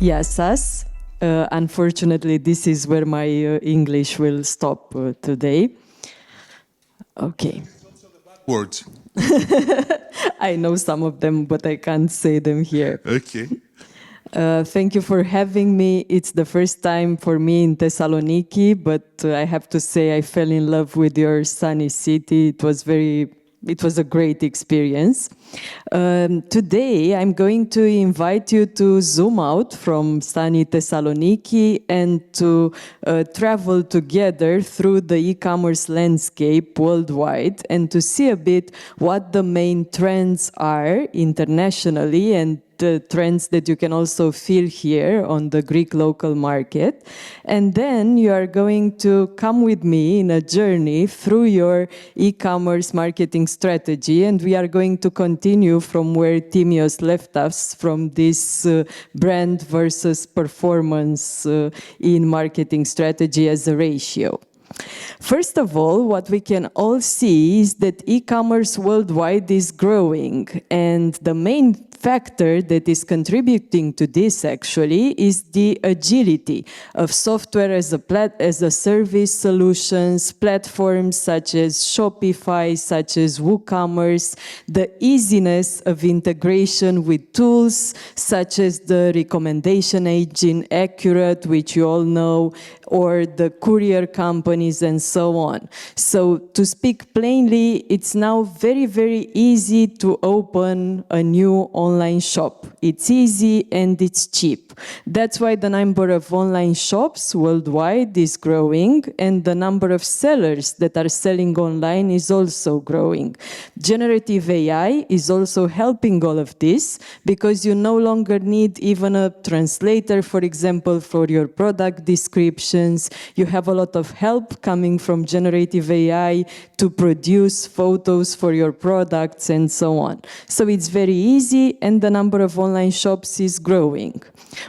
Yes. Unfortunately, this is where my English will stop today. Okay. Words. I know some of them, but I can't say them here. Okay. Thank you for having me. It's the first time for me in Thessaloniki, but I have to say I fell in love with your sunny city. It was a great experience. Today, I'm going to invite you to zoom out from sunny Thessaloniki and to travel together through the e-commerce landscape worldwide and to see a bit what the main trends are internationally and the trends that you can also feel here on the Greek local market. And then you are going to come with me in a journey through your e-commerce marketing strategy. And we are going to continue from where Timios left us, from this brand versus performance in marketing strategy as a ratio. First of all, what we can all see is that e-commerce worldwide is growing, and the main factor that is contributing to this actually is the agility of software as a service solutions, platforms such as Shopify, such as WooCommerce, the easiness of integration with tools such as the recommendation engine Accurate, which you all know, or the courier companies and so on. So to speak plainly, it's now very, very easy to open a new online shop. It's easy and it's cheap. That's why the number of online shops worldwide is growing, and the number of sellers that are selling online is also growing. Generative AI is also helping all of this because you no longer need even a translator, for example, for your product descriptions. You have a lot of help coming from generative AI to produce photos for your products and so on. So it's very easy, and the number of online shops is growing.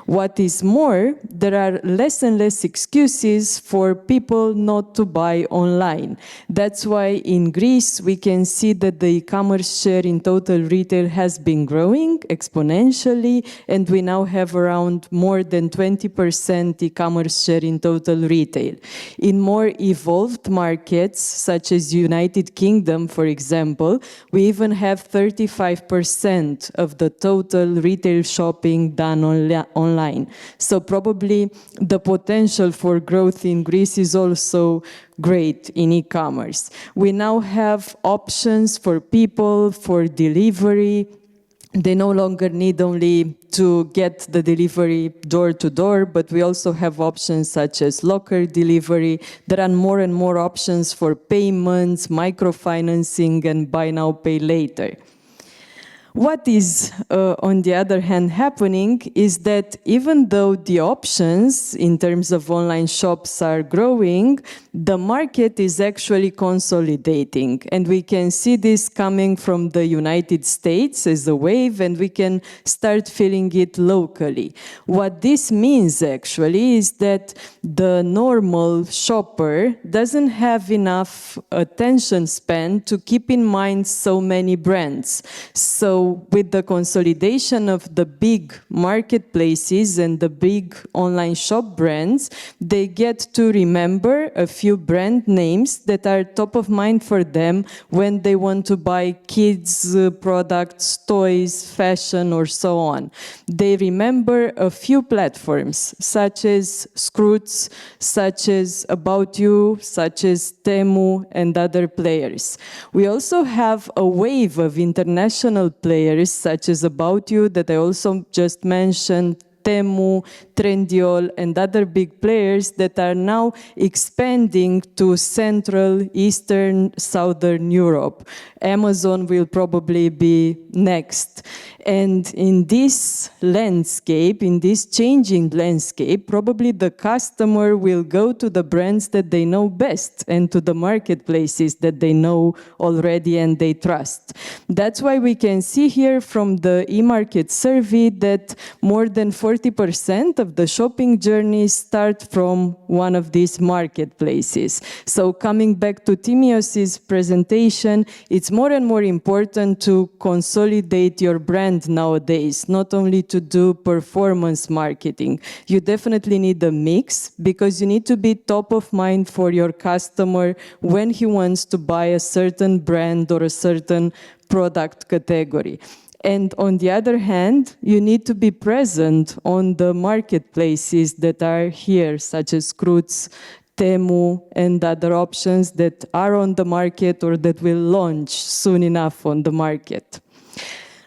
What is more, there are less and less excuses for people not to buy online. That's why in Greece we can see that the e-commerce share in total retail has been growing exponentially, and we now have around more than 20% e-commerce share in total retail. In more evolved markets, such as United Kingdom, for example, we even have 35% of the total retail shopping done online. So probably the potential for growth in Greece is also great in e-commerce. We now have options for people for delivery. They no longer need only to get the delivery door to door, but we also have options such as locker delivery. There are more and more options for payments, microfinancing, and buy now, pay later. What is, on the other hand, happening is that even though the options in terms of online shops are growing, the market is actually consolidating. And we can see this coming from the United States as a wave, and we can start feeling it locally. What this means actually is that the normal shopper doesn't have enough attention span to keep in mind so many brands. So with the consolidation of the big marketplaces and the big online shop brands, they get to remember a few brand names that are top of mind for them when they want to buy kids' products, toys, fashion, or so on. They remember a few platforms, such as Scroots, such as About You, such as Temu, and other players. We also have a wave of international players such as About You that I also just mentioned, Temu, Trendyol, and other big players that are now expanding to Central, Eastern, Southern Europe. Amazon will probably be next. And in this landscape, in this changing landscape, probably the customer will go to the brands that they know best and to the marketplaces that they know already and they trust. That's why we can see here from the eMarket survey that more than 40% of the shopping journeys start from one of these marketplaces. So coming back to Timios's presentation, it's more and more important to consolidate your brand brand nowadays, not only to do performance marketing. You definitely need a mix, because you need to be top of mind for your customer when he wants to buy a certain brand or a certain product category. And on the other hand, you need to be present on the marketplaces that are here, such as Cruz, Temu, and other options that are on the market or that will launch soon enough on the market.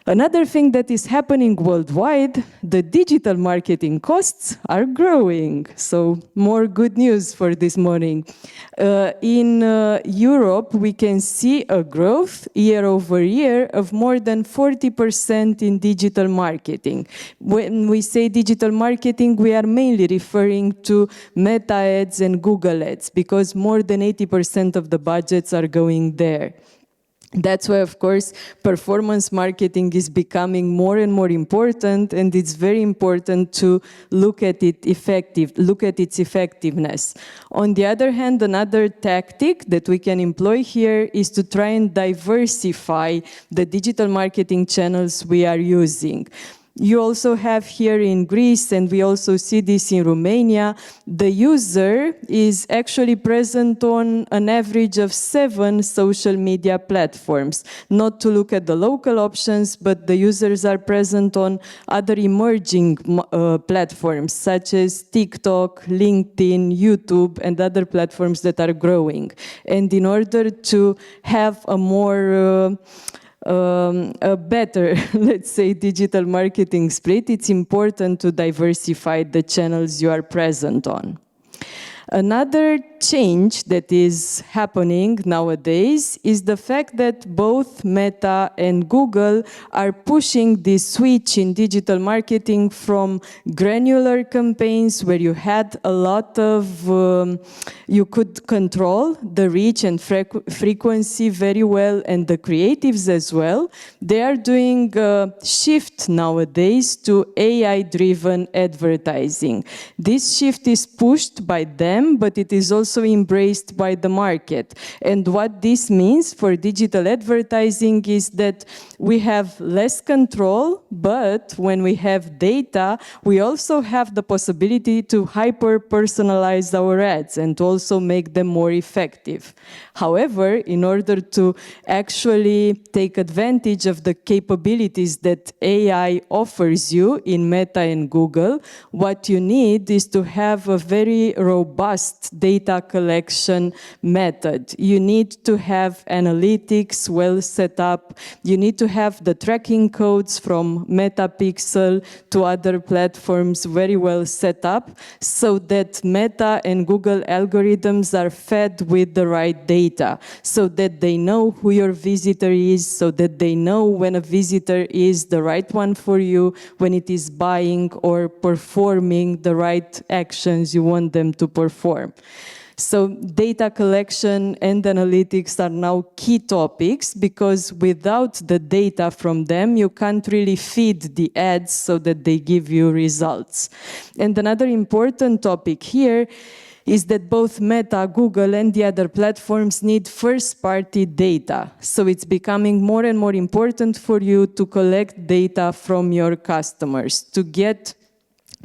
Another thing that is happening worldwide, the digital marketing costs are growing. So more good news for this morning. In Europe, we can see a growth year over year of more than 40% in digital marketing. When we say digital marketing, we are mainly referring to Meta ads and Google ads, because more than 80% of the budgets are going there. That's why, of course, performance marketing is becoming more and more important, and it's very important to look at its effectiveness. On the other hand, another tactic that we can employ here is to try and diversify the digital marketing channels we are using. You also have here in Greece, and we also see this in Romania, the user is actually present on an average of 7 social media platforms. Not to look at the local options, but the users are present on other emerging platforms, such as TikTok, LinkedIn, YouTube, and other platforms that are growing. And in order to have a more a better, let's say, digital marketing split, it's important to diversify the channels you are present on. Another change that is happening nowadays is the fact that both Meta and Google are pushing this switch in digital marketing from granular campaigns where you had a lot of, you could control the reach and frequency very well, and the creatives as well. They are doing a shift nowadays to AI-driven advertising. This shift is pushed by them, but it is also embraced by the market. And what this means for digital advertising is that we have less control, but when we have data, we also have the possibility to hyper-personalize our ads and also make them more effective. However, in order to actually take advantage of the capabilities that AI offers you in Meta and Google, what you need is to have a very robust data collection method. You need to have analytics well set up. You need to have the tracking codes from Metapixel to other platforms very well set up, so that Meta and Google algorithms are fed with the right data, so that they know who your visitor is, so that they know when a visitor is the right one for you, when it is buying or performing the right actions you want them to perform. So data collection and analytics are now key topics, because without the data from them, you can't really feed the ads so that they give you results. And another important topic here is that both Meta, Google, and the other platforms need first-party data. So it's becoming more and more important for you to collect data from your customers, to get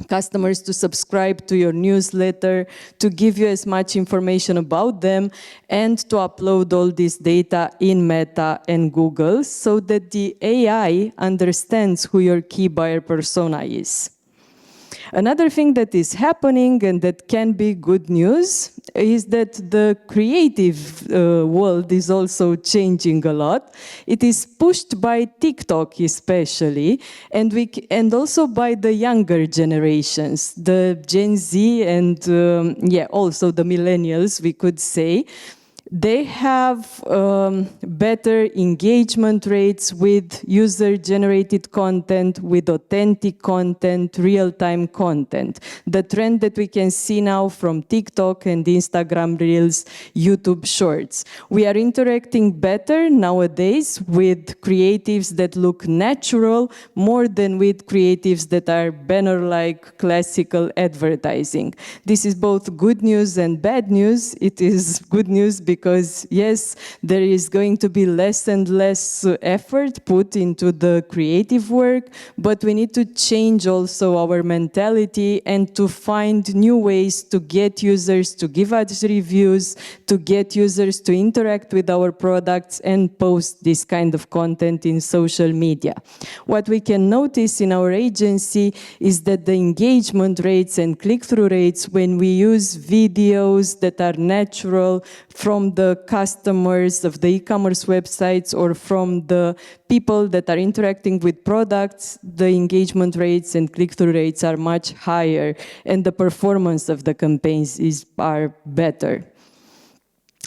customers to subscribe to your newsletter, to give you as much information about them, and to upload all this data in Meta and Google so that the AI understands who your key buyer persona is. Another thing that is happening, and that can be good news, is that the creative world is also changing a lot. It is pushed by TikTok especially, and also by the younger generations, the Gen Z and also the millennials, we could say. They have better engagement rates with user-generated content, with authentic content, real-time content. The trend that we can see now from TikTok and Instagram Reels, YouTube Shorts. We are interacting better nowadays with creatives that look natural, more than with creatives that are banner-like classical advertising. This is both good news and bad news. It is good news because because yes, there is going to be less and less effort put into the creative work, but we need to change also our mentality and to find new ways to get users to give us reviews, to get users to interact with our products and post this kind of content in social media. What we can notice in our agency is that the engagement rates and click-through rates when we use videos that are natural from the customers of the e-commerce websites or from the people that are interacting with products, the engagement rates and click-through rates are much higher and the performance of the campaigns are better.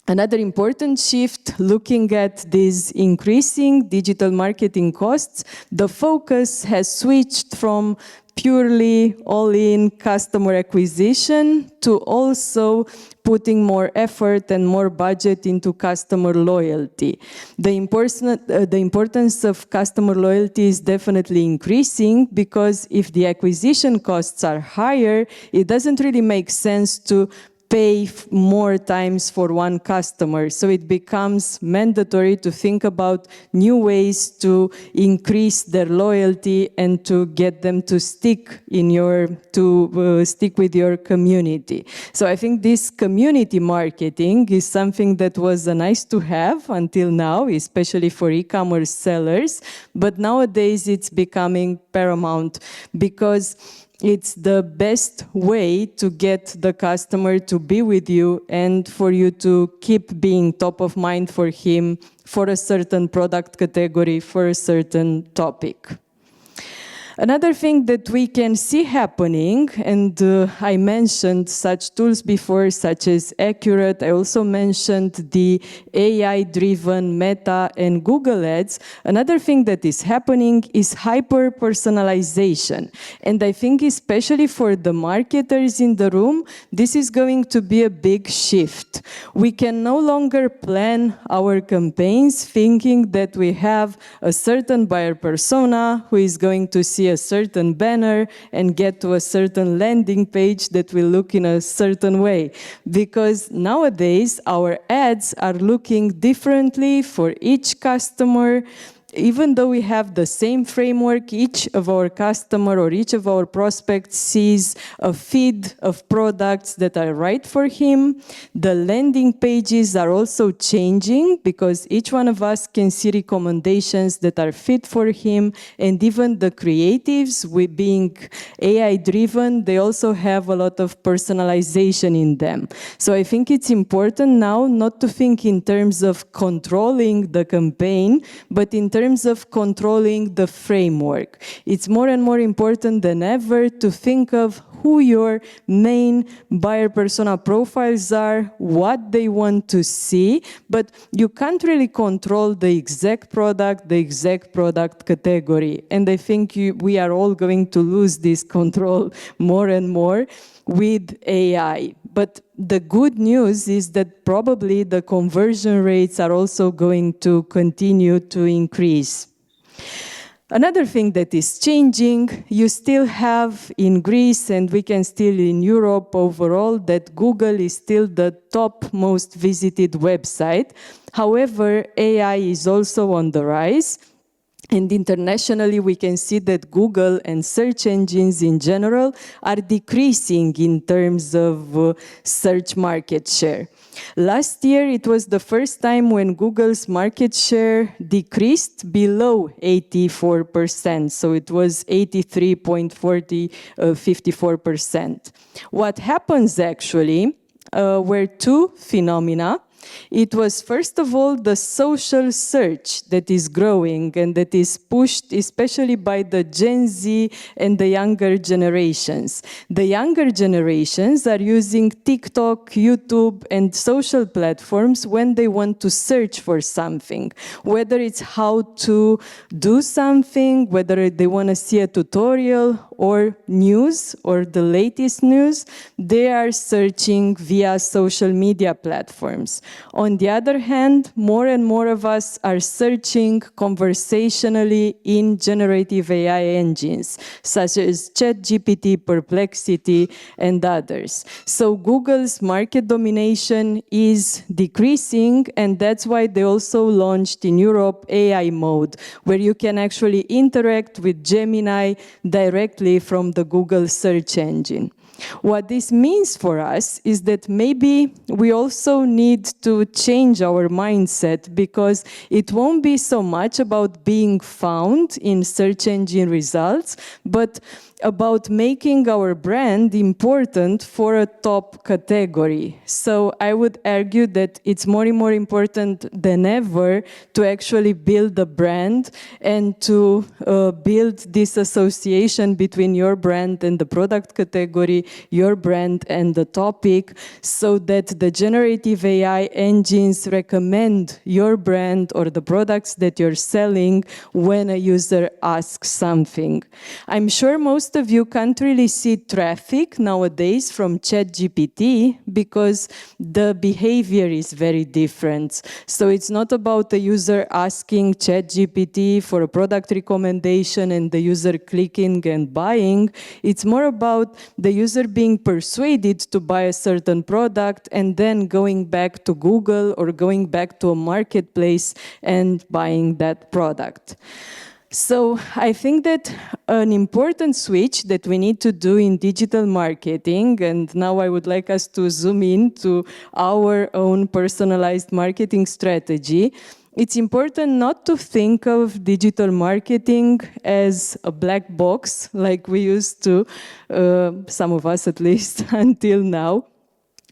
Another important shift, looking at these increasing digital marketing costs, the focus has switched from purely all-in customer acquisition to also putting more effort and more budget into customer loyalty. The importance of customer loyalty is definitely increasing because if the acquisition costs are higher, it doesn't really make sense to pay more times for one customer. So it becomes mandatory to think about new ways to increase their loyalty and to get them to stick stick with your community. So I think this community marketing is something that was nice to have until now, especially for e-commerce sellers. But nowadays it's becoming paramount because it's the best way to get the customer to be with you and for you to keep being top of mind for him for a certain product category, for a certain topic. Another thing that we can see happening, and I mentioned such tools before, such as Accurate. I also mentioned the AI-driven Meta and Google Ads. Another thing that is happening is hyper-personalization. And I think especially for the marketers in the room, this is going to be a big shift. We can no longer plan our campaigns thinking that we have a certain buyer persona who is going to see a certain banner and get to a certain landing page that will look in a certain way. Because nowadays our ads are looking differently for each customer. Even though we have the same framework, each of our customer or each of our prospects sees a feed of products that are right for him. The landing pages are also changing because each one of us can see recommendations that are fit for him. And even the creatives, with being AI-driven, they also have a lot of personalization in them. So I think it's important now not to think in terms of controlling the campaign, but in terms of controlling the framework. It's more and more important than ever to think of who your main buyer persona profiles are, what they want to see, but you can't really control the exact product category. And I think we are all going to lose this control more and more with AI. But the good news is that probably the conversion rates are also going to continue to increase. Another thing that is changing, you still have in Greece and we can still in Europe overall that Google is still the top most visited website. However, AI is also on the rise. And internationally, we can see that Google and search engines in general are decreasing in terms of search market share. Last year, it was the first time when Google's market share decreased below 84%. So it was 83.54%. What happens actually were two phenomena. It was, first of all, the social search that is growing and that is pushed especially by the Gen Z and the younger generations. The younger generations are using TikTok, YouTube, and social platforms when they want to search for something, whether it's how to do something, whether they want to see a tutorial, or news or the latest news, they are searching via social media platforms. On the other hand, more and more of us are searching conversationally in generative AI engines, such as ChatGPT, Perplexity, and others. So Google's market domination is decreasing, and that's why they also launched in Europe AI mode, where you can actually interact with Gemini directly from the Google search engine. What this means for us is that maybe we also need to change our mindset, because it won't be so much about being found in search engine results, but about making our brand important for a top category. So I would argue that it's more and more important than ever to actually build a brand and to build this association between your brand and the product category, your brand and the topic, so that the generative AI engines recommend your brand or the products that you're selling when a user asks something. I'm sure most of you can't really see traffic nowadays from ChatGPT because the behavior is very different. So it's not about the user asking ChatGPT for a product recommendation and the user clicking and buying. It's more about the user being persuaded to buy a certain product and then going back to Google or going back to a marketplace and buying that product. So I think that an important switch that we need to do in digital marketing, and now I would like us to zoom in to our own personalized marketing strategy. It's important not to think of digital marketing as a black box like we used to, some of us at least, until now.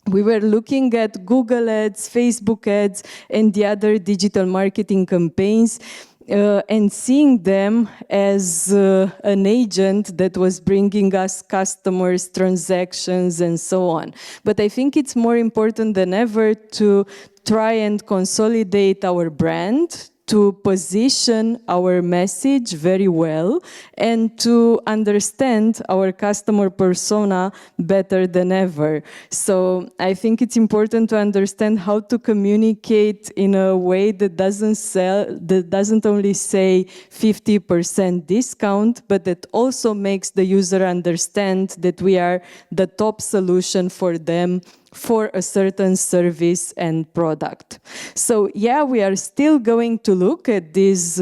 We were looking at Google ads, Facebook ads, and the other digital marketing campaigns, and seeing them as an agent that was bringing us customers, transactions, and so on. But I think it's more important than ever to try and consolidate our brand, to position our message very well, and to understand our customer persona better than ever. So I think it's important to understand how to communicate in a way that doesn't only say 50% discount, but that also makes the user understand that we are the top solution for them for a certain service and product. So yeah, we are still going to look at these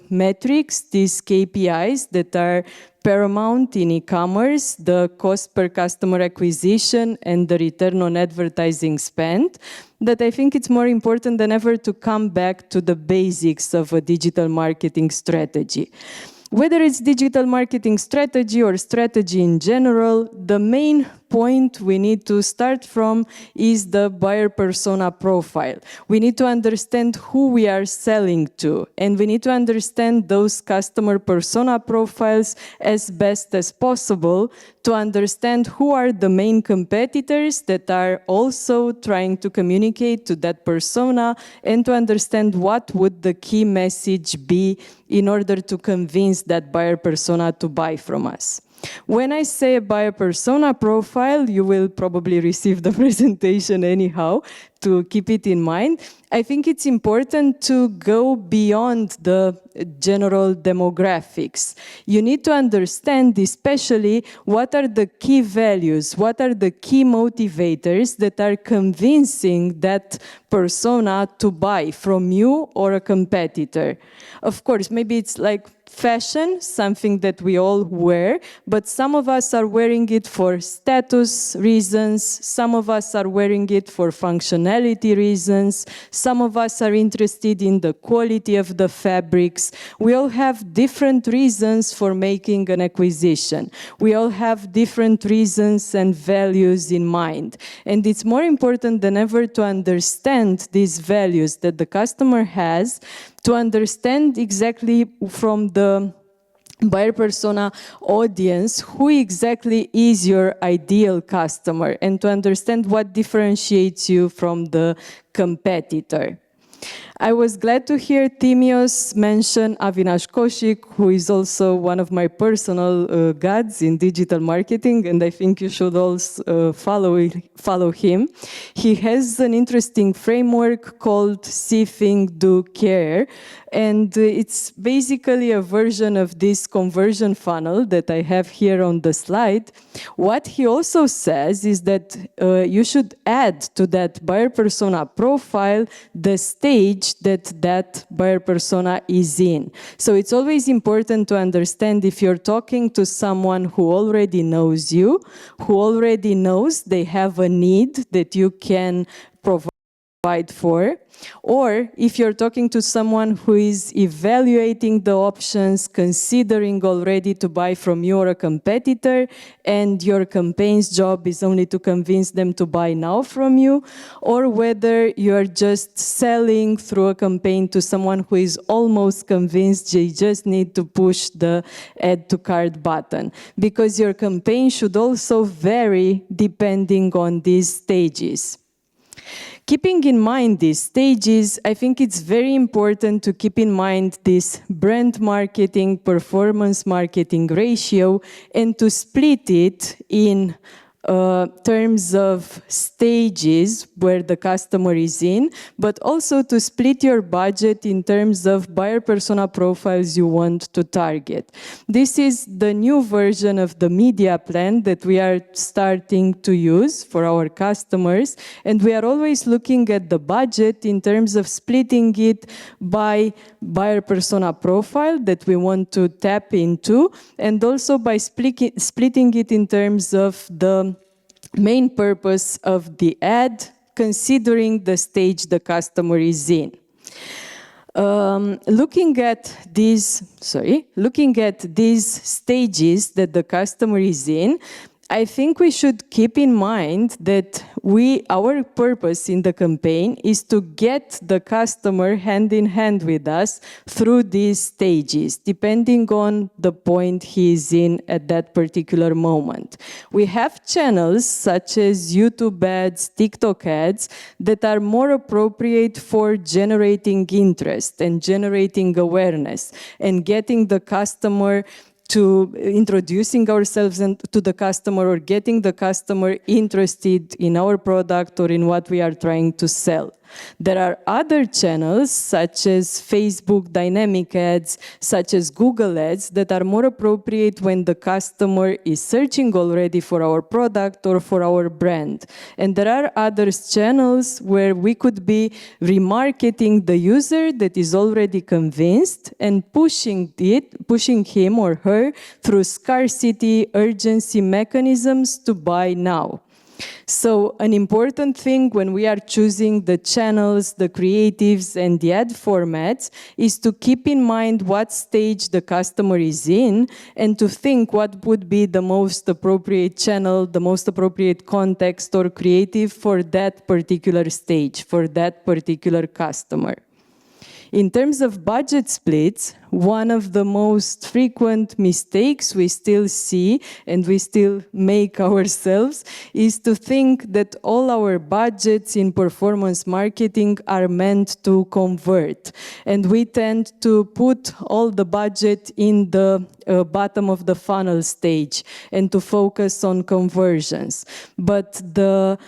metrics, these KPIs that are paramount in e-commerce, the cost per customer acquisition and the return on advertising spend. But I think it's more important than ever to come back to the basics of a digital marketing strategy. Whether it's digital marketing strategy or strategy in general, the main point we need to start from is the buyer persona profile. We need to understand who we are selling to, and we need to understand those customer persona profiles as best as possible to understand who are the main competitors that are also trying to communicate to that persona, and to understand what would the key message be in order to convince that buyer persona to buy from us. When I say buyer persona profile, you will probably receive the presentation anyhow to keep it in mind. I think it's important to go beyond the general demographics. You need to understand especially what are the key values, what are the key motivators that are convincing that persona to buy from you or a competitor. Of course, maybe it's like fashion, something that we all wear, but some of us are wearing it for status reasons, some of us are wearing it for functionality reasons, some of us are interested in the quality of the fabrics. We all have different reasons for making an acquisition. We all have different reasons and values in mind. And it's more important than ever to understand these values that the customer has, to understand exactly from the buyer persona audience who exactly is your ideal customer, and to understand what differentiates you from the competitor. I was glad to hear Timios mention Avinash Koshik, who is also one of my personal gods in digital marketing, and I think you should also follow him. He has an interesting framework called See, Think, Do, Care, and it's basically a version of this conversion funnel that I have here on the slide. What he also says is that you should add to that buyer persona profile the stage that buyer persona is in. So it's always important to understand if you're talking to someone who already knows you, who already knows they have a need that you can provide for, or if you're talking to someone who is evaluating the options, considering already to buy from you or a competitor, and your campaign's job is only to convince them to buy now from you, or whether you're just selling through a campaign to someone who is almost convinced they just need to push the add to cart button. Because your campaign should also vary depending on these stages. Keeping in mind these stages, I think it's very important to keep in mind this brand marketing, performance marketing ratio, and to split it in terms of stages where the customer is in, but also to split your budget in terms of buyer persona profiles you want to target. This is the new version of the media plan that we are starting to use for our customers, and we are always looking at the budget in terms of splitting it by buyer persona profile that we want to tap into, and also by splitting it in terms of the main purpose of the ad, considering the stage the customer is in. Looking at these stages that the customer is in, I think we should keep in mind that our purpose in the campaign is to get the customer hand in hand with us through these stages, depending on the point he is in at that particular moment. We have channels such as YouTube ads, TikTok ads, that are more appropriate for generating interest and generating awareness and getting the customer to introducing ourselves to the customer or getting the customer interested in our product or in what we are trying to sell. There are other channels such as Facebook dynamic ads, such as Google ads that are more appropriate when the customer is searching already for our product or for our brand. And there are other channels where we could be remarketing the user that is already convinced and pushing him or her through scarcity, urgency mechanisms to buy now. So an important thing when we are choosing the channels, the creatives, and the ad formats is to keep in mind what stage the customer is in and to think what would be the most appropriate channel, the most appropriate context or creative for that particular stage, for that particular customer. In terms of budget splits, one of the most frequent mistakes we still see and we still make ourselves is to think that all our budgets in performance marketing are meant to convert. And we tend to put all the budget in the bottom of the funnel stage and to focus on conversions. But the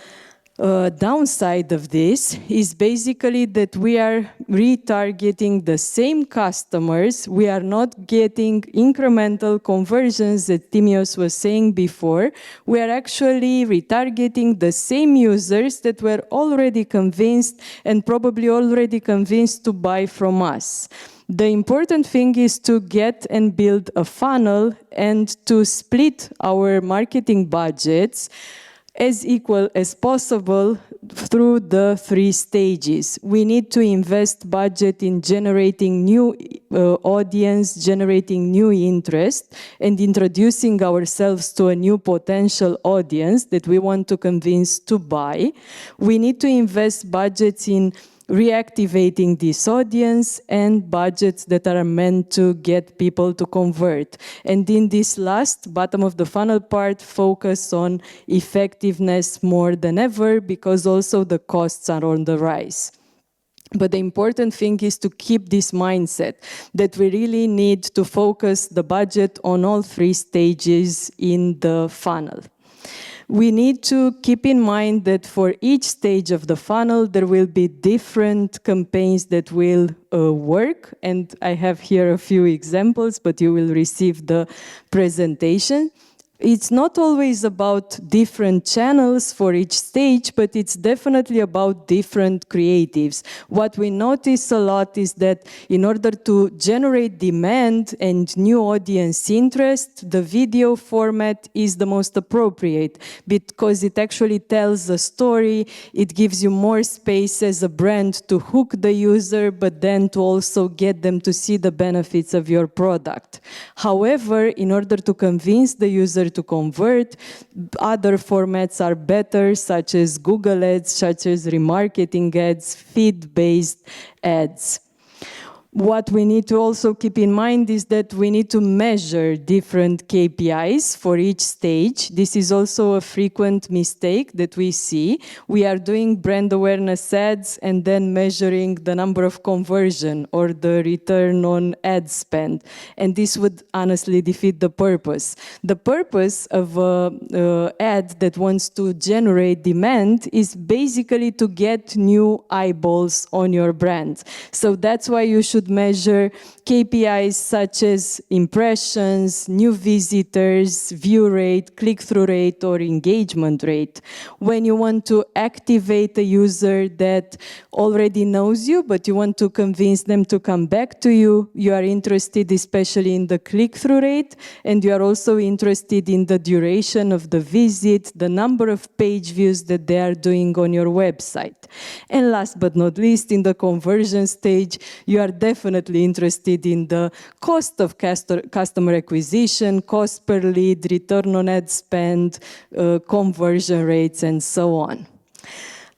downside of this is basically that we are retargeting the same customers. We are not getting incremental conversions that Timios was saying before. We are actually retargeting the same users that were already convinced and probably already convinced to buy from us. The important thing is to get and build a funnel and to split our marketing budgets as equal as possible through the 3 stages. We need to invest budget in generating new audience, generating new interest, and introducing ourselves to a new potential audience that we want to convince to buy. We need to invest budgets in reactivating this audience and budgets that are meant to get people to convert. And in this last bottom of the funnel part, focus on effectiveness more than ever because also the costs are on the rise. But the important thing is to keep this mindset that we really need to focus the budget on all 3 stages in the funnel. We need to keep in mind that for each stage of the funnel, there will be different campaigns that will work. And I have here a few examples, but you will receive the presentation. It's not always about different channels for each stage, but it's definitely about different creatives. What we notice a lot is that in order to generate demand and new audience interest, the video format is the most appropriate because it actually tells a story. It gives you more space as a brand to hook the user, but then to also get them to see the benefits of your product. However, in order to convince the user to convert, other formats are better, such as Google ads, such as remarketing ads, feed-based ads. What we need to also keep in mind is that we need to measure different KPIs for each stage. This is also a frequent mistake that we see. We are doing brand awareness ads and then measuring the number of conversion or the return on ad spend. And this would honestly defeat the purpose. The purpose of an ad that wants to generate demand is basically to get new eyeballs on your brand. So that's why you should measure KPIs such as impressions, new visitors, view rate, click-through rate, or engagement rate. When you want to activate a user that already knows you, but you want to convince them to come back to you, you are interested especially in the click-through rate, and you are also interested in the duration of the visit, the number of page views that they are doing on your website. And last but not least, in the conversion stage, you are definitely interested in the cost of customer acquisition, cost per lead, return on ad spend, conversion rates, and so on.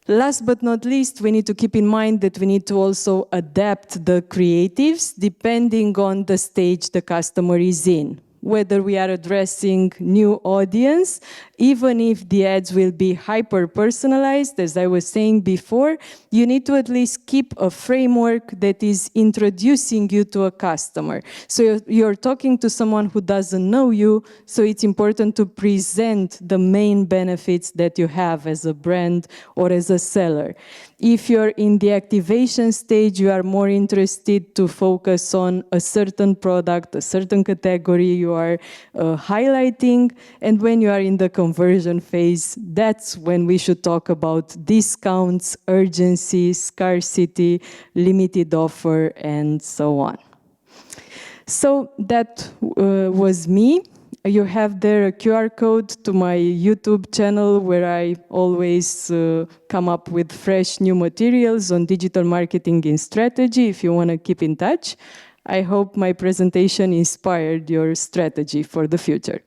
Last but not least, we need to keep in mind that we need to also adapt the creatives depending on the stage the customer is in. Whether we are addressing new audience, even if the ads will be hyper-personalized, as I was saying before, you need to at least keep a framework that is introducing you to a customer. So you're talking to someone who doesn't know you, so it's important to present the main benefits that you have as a brand or as a seller. If you're in the activation stage, you are more interested to focus on a certain product, a certain category you are highlighting. And when you are in the conversion phase, that's when we should talk about discounts, urgency, scarcity, limited offer, and so on. So that was me. You have there a QR code to my YouTube channel where I always come up with fresh new materials on digital marketing and strategy if you want to keep in touch. I hope my presentation inspired your strategy for the future.